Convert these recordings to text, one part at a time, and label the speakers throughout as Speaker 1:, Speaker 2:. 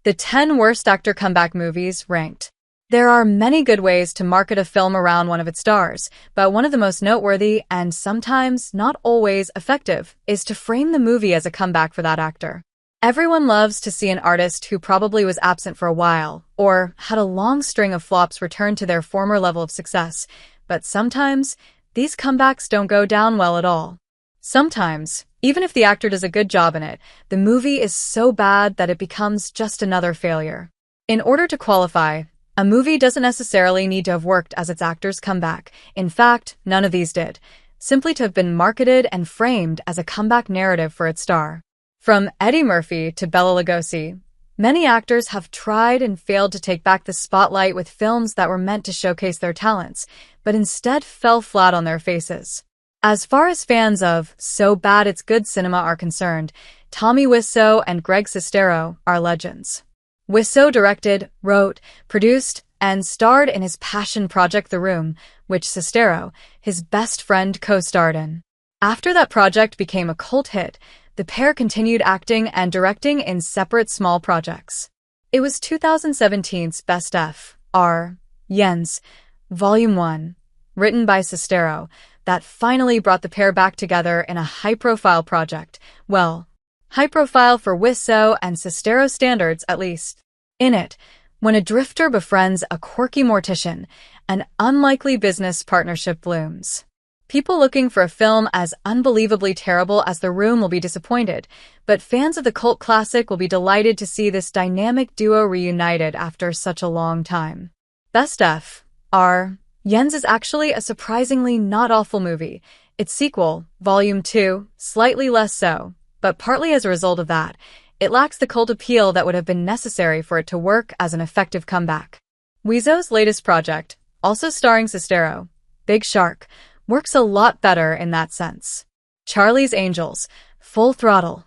Speaker 1: The 10 Worst Actor Comeback Movies Ranked. There are many good ways to market a film around one of its stars, but one of the most noteworthy, and sometimes not always effective, is to frame the movie as a comeback for that actor. Everyone loves to see an artist who probably was absent for a while, or had a long string of flops return to their former level of success, but sometimes these comebacks don't go down well at all. Sometimes, even if the actor does a good job in it, the movie is so bad that it becomes just another failure. In order to qualify, a movie doesn't necessarily need to have worked as its actor's comeback. In fact, none of these did. Simply to have been marketed and framed as a comeback narrative for its star. From Eddie Murphy to Bela Lugosi, many actors have tried and failed to take back the spotlight with films that were meant to showcase their talents, but instead fell flat on their faces. As far as fans of So Bad It's Good cinema are concerned, Tommy Wiseau and Greg Sestero are legends. Wiseau directed, wrote, produced, and starred in his passion project The Room, which Sestero, his best friend, co-starred in. After that project became a cult hit, the pair continued acting and directing in separate small projects. It was 2017's Best F. R. Iends, Volume 1, written by Sestero, that finally brought the pair back together in a high-profile project. Well, high-profile for Wiseau and Sestero standards, at least. In it, when a drifter befriends a quirky mortician, an unlikely business partnership blooms. People looking for a film as unbelievably terrible as The Room will be disappointed, but fans of the cult classic will be delighted to see this dynamic duo reunited after such a long time. Best F. R. Iends is actually a surprisingly not awful movie. Its sequel, Volume 2, slightly less so, but partly as a result of that, it lacks the cult appeal that would have been necessary for it to work as an effective comeback. Wiseau's latest project, also starring Sestero, Big Shark, works a lot better in that sense. Charlie's Angels, Full Throttle,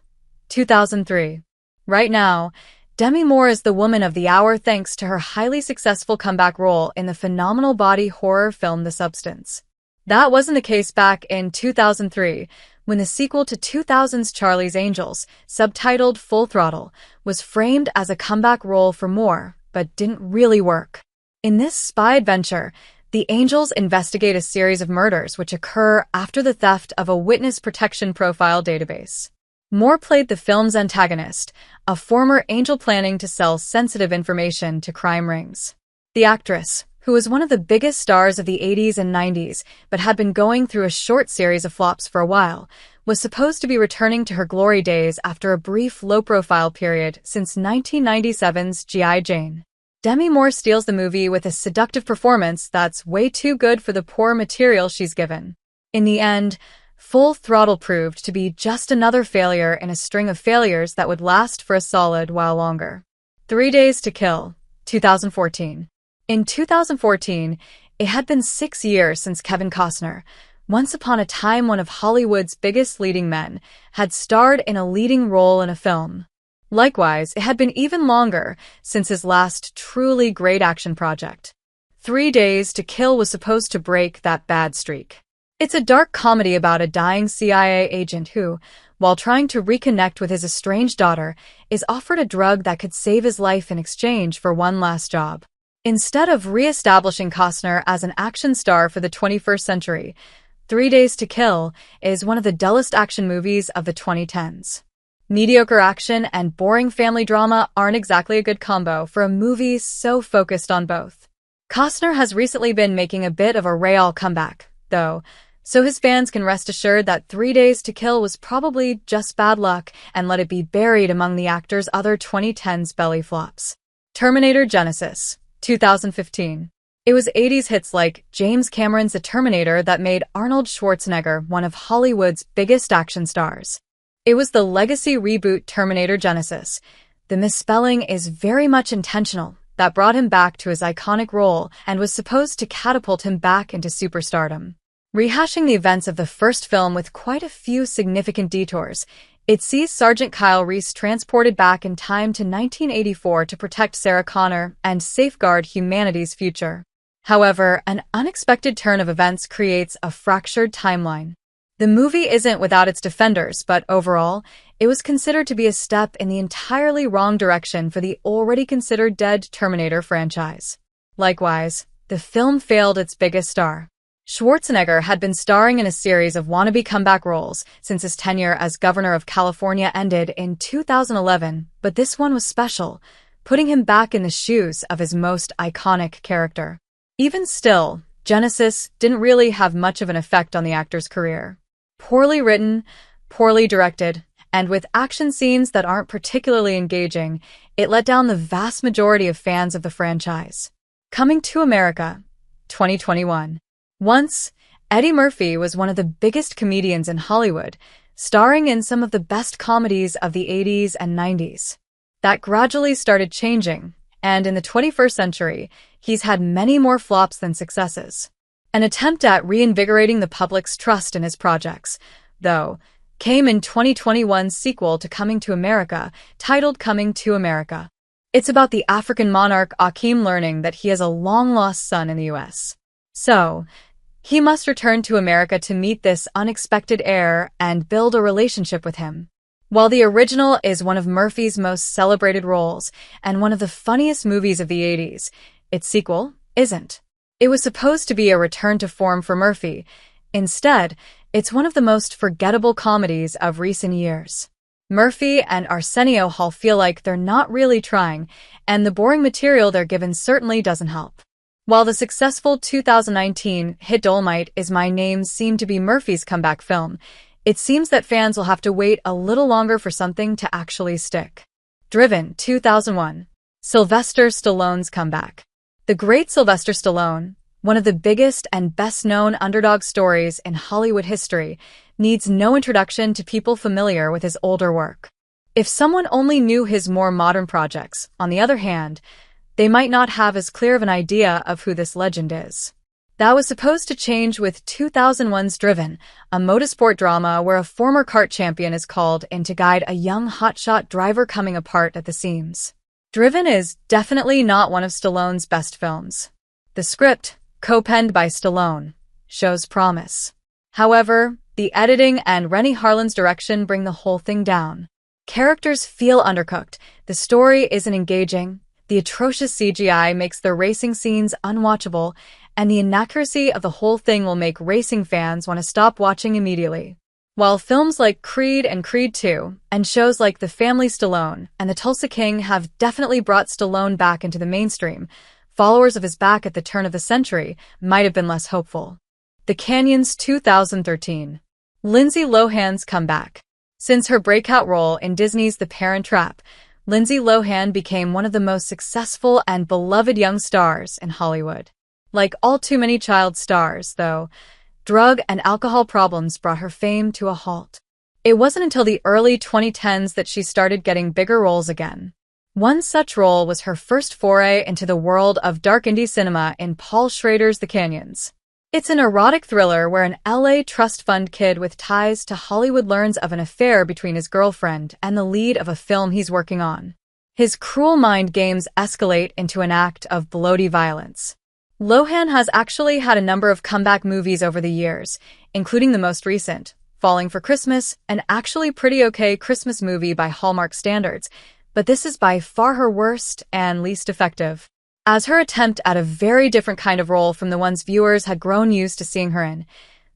Speaker 1: 2003. Right now, Demi Moore is the woman of the hour thanks to her highly successful comeback role in the phenomenal body horror film The Substance. That wasn't the case back in 2003, when the sequel to 2000's Charlie's Angels, subtitled Full Throttle, was framed as a comeback role for Moore, but didn't really work. In this spy adventure, the Angels investigate a series of murders which occur after the theft of a witness protection profile database. Moore played the film's antagonist, a former angel planning to sell sensitive information to crime rings. The actress, who was one of the biggest stars of the 80s and 90s but had been going through a short series of flops for a while, was supposed to be returning to her glory days after a brief low-profile period since 1997's G.I. Jane. Demi Moore steals the movie with a seductive performance that's way too good for the poor material she's given. In the end, Full Throttle proved to be just another failure in a string of failures that would last for a solid while longer. 3 Days to Kill, 2014. In 2014, it had been 6 years since Kevin Costner, once upon a time one of Hollywood's biggest leading men, had starred in a leading role in a film. Likewise, it had been even longer since his last truly great action project. 3 Days to Kill was supposed to break that bad streak. It's a dark comedy about a dying CIA agent who, while trying to reconnect with his estranged daughter, is offered a drug that could save his life in exchange for one last job. Instead of re-establishing Costner as an action star for the 21st century, 3 Days to Kill is one of the dullest action movies of the 2010s. Mediocre action and boring family drama aren't exactly a good combo for a movie so focused on both. Costner has recently been making a bit of a real comeback, though, so his fans can rest assured that 3 Days to Kill was probably just bad luck and let it be buried among the actor's other 2010s belly flops. Terminator Genisys, 2015. It was 80s hits like James Cameron's The Terminator that made Arnold Schwarzenegger one of Hollywood's biggest action stars. It was the legacy reboot Terminator Genisys. The misspelling is very much intentional, that brought him back to his iconic role and was supposed to catapult him back into superstardom. Rehashing the events of the first film with quite a few significant detours, it sees Sergeant Kyle Reese transported back in time to 1984 to protect Sarah Connor and safeguard humanity's future. However, an unexpected turn of events creates a fractured timeline. The movie isn't without its defenders, but overall, it was considered to be a step in the entirely wrong direction for the already considered dead Terminator franchise. Likewise, the film failed its biggest star. Schwarzenegger had been starring in a series of wannabe comeback roles since his tenure as governor of California ended in 2011, but this one was special, putting him back in the shoes of his most iconic character. Even still, Genisys didn't really have much of an effect on the actor's career. Poorly written, poorly directed, and with action scenes that aren't particularly engaging, it let down the vast majority of fans of the franchise. Coming to America, 2021. Once, Eddie Murphy was one of the biggest comedians in Hollywood, starring in some of the best comedies of the 80s and 90s. That gradually started changing, and in the 21st century, he's had many more flops than successes. An attempt at reinvigorating the public's trust in his projects, though, came in 2021's sequel to Coming to America, titled Coming to America. It's about the African monarch Akeem learning that he has a long-lost son in the U.S. So, he must return to America to meet this unexpected heir and build a relationship with him. While the original is one of Murphy's most celebrated roles and one of the funniest movies of the 80s, its sequel isn't. It was supposed to be a return to form for Murphy. Instead, it's one of the most forgettable comedies of recent years. Murphy and Arsenio Hall feel like they're not really trying, and the boring material they're given certainly doesn't help. While the successful 2019 hit Dolomite Is My Name seemed to be Murphy's comeback film, it seems that fans will have to wait a little longer for something to actually stick. Driven, 2001. Sylvester Stallone's comeback. The great Sylvester Stallone, one of the biggest and best-known underdog stories in Hollywood history, needs no introduction to people familiar with his older work. If someone only knew his more modern projects, on the other hand, they might not have as clear of an idea of who this legend is. That was supposed to change with 2001's Driven, a motorsport drama where a former kart champion is called in to guide a young hotshot driver coming apart at the seams. Driven is definitely not one of Stallone's best films. The script, co-penned by Stallone, shows promise. However, the editing and Rennie Harlin's direction bring the whole thing down. Characters feel undercooked, the story isn't engaging, the atrocious CGI makes the racing scenes unwatchable, and the inaccuracy of the whole thing will make racing fans want to stop watching immediately. While films like Creed and Creed 2, and shows like The Family Stallone and The Tulsa King have definitely brought Stallone back into the mainstream, followers of his back at the turn of the century might have been less hopeful. The Canyons, 2013. Lindsay Lohan's comeback. Since her breakout role in Disney's The Parent Trap, Lindsay Lohan became one of the most successful and beloved young stars in Hollywood. Like all too many child stars, though, drug and alcohol problems brought her fame to a halt. It wasn't until the early 2010s that she started getting bigger roles again. One such role was her first foray into the world of dark indie cinema in Paul Schrader's The Canyons. It's an erotic thriller where an LA trust fund kid with ties to Hollywood learns of an affair between his girlfriend and the lead of a film he's working on. His cruel mind games escalate into an act of bloody violence. Lohan has actually had a number of comeback movies over the years, including the most recent, Falling for Christmas, an actually pretty okay Christmas movie by Hallmark standards, but this is by far her worst and least effective. As her attempt at a very different kind of role from the ones viewers had grown used to seeing her in,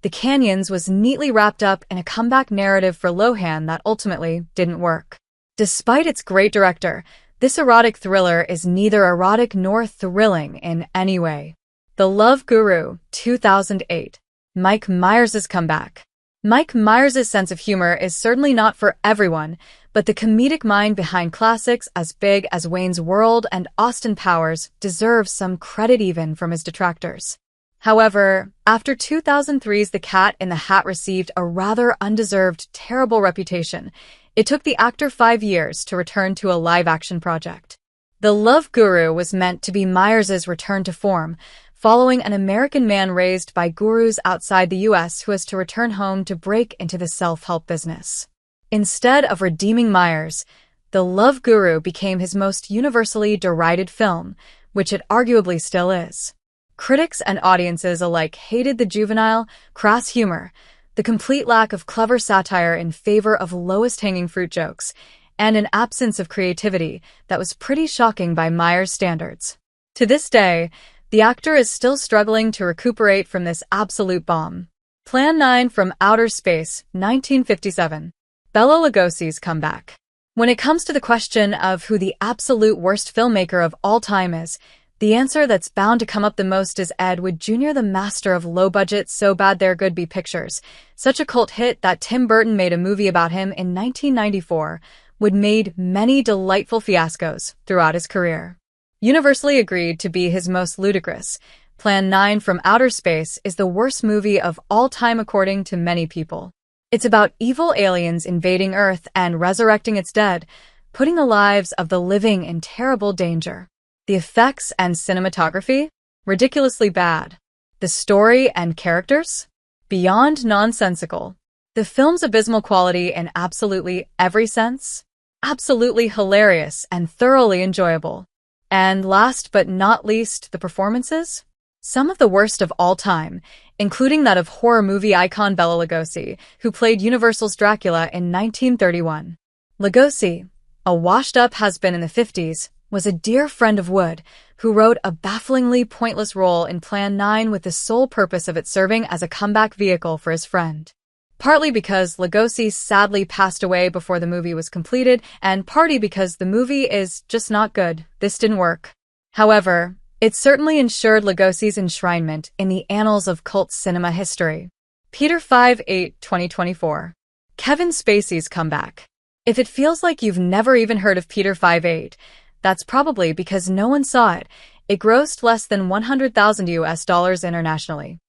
Speaker 1: The Canyons was neatly wrapped up in a comeback narrative for Lohan that ultimately didn't work. Despite its great director, this erotic thriller is neither erotic nor thrilling in any way. The Love Guru, 2008. Mike Myers' comeback. Mike Myers' sense of humor is certainly not for everyone, but the comedic mind behind classics as big as Wayne's World and Austin Powers deserves some credit even from his detractors. However, after 2003's The Cat in the Hat received a rather undeserved, terrible reputation, it took the actor 5 years to return to a live-action project. The Love Guru was meant to be Myers' return to form, following an American man raised by gurus outside the U.S. who has to return home to break into the self-help business. Instead of redeeming Myers, The Love Guru became his most universally derided film, which it arguably still is. Critics and audiences alike hated the juvenile, crass humor, the complete lack of clever satire in favor of lowest-hanging fruit jokes, and an absence of creativity that was pretty shocking by Meyer's standards. To this day, the actor is still struggling to recuperate from this absolute bomb. Plan 9 from Outer Space, 1957. Bela Lugosi's comeback. When it comes to the question of who the absolute worst filmmaker of all time is, the answer that's bound to come up the most is Ed Wood Jr., the master of low-budget, so-bad-they're-good-be pictures. Such a cult hit that Tim Burton made a movie about him in 1994, Wood made many delightful fiascos throughout his career. Universally agreed to be his most ludicrous, Plan 9 from Outer Space is the worst movie of all time according to many people. It's about evil aliens invading Earth and resurrecting its dead, putting the lives of the living in terrible danger. The effects and cinematography? Ridiculously bad. The story and characters? Beyond nonsensical. The film's abysmal quality in absolutely every sense? Absolutely hilarious and thoroughly enjoyable. And last but not least, the performances? Some of the worst of all time, including that of horror movie icon Bela Lugosi, who played Universal's Dracula in 1931. Lugosi, a washed-up has-been in the 50s, was a dear friend of Wood, who wrote a bafflingly pointless role in Plan 9 with the sole purpose of it serving as a comeback vehicle for his friend. Partly because Lugosi sadly passed away before the movie was completed, and partly because the movie is just not good. This didn't work. However, it certainly ensured Lugosi's enshrinement in the annals of cult cinema history. Peter 5-8, 2024. Kevin Spacey's comeback. If it feels like you've never even heard of Peter 5-8, that's probably because no one saw it. It grossed less than $100,000 internationally.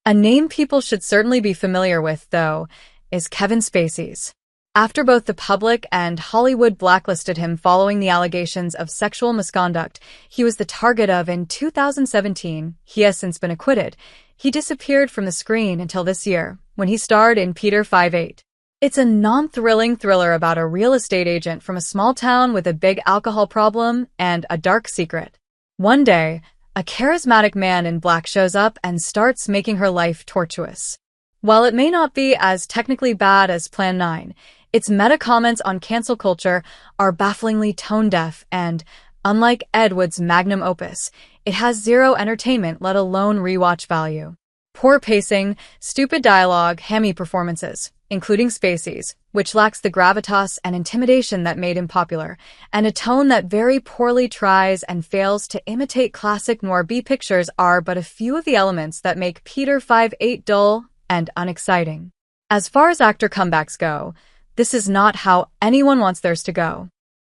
Speaker 1: A name people should certainly be familiar with, though, is Kevin Spacey's. After both the public and Hollywood blacklisted him following the allegations of sexual misconduct he was the target of in 2017, he has since been acquitted. He disappeared from the screen until this year, when he starred in Peter 5-8. It's a non-thrilling thriller about a real estate agent from a small town with a big alcohol problem and a dark secret. One day, a charismatic man in black shows up and starts making her life tortuous. While it may not be as technically bad as Plan 9, its meta comments on cancel culture are bafflingly tone-deaf and, unlike Ed Wood's magnum opus, it has zero entertainment, let alone rewatch value. Poor pacing, stupid dialogue, hammy performances, including Spacey's, which lacks the gravitas and intimidation that made him popular, and a tone that very poorly tries and fails to imitate classic noir B pictures are but a few of the elements that make Peter 5-8 dull and unexciting. As far as actor comebacks go, this is not how anyone wants theirs to go.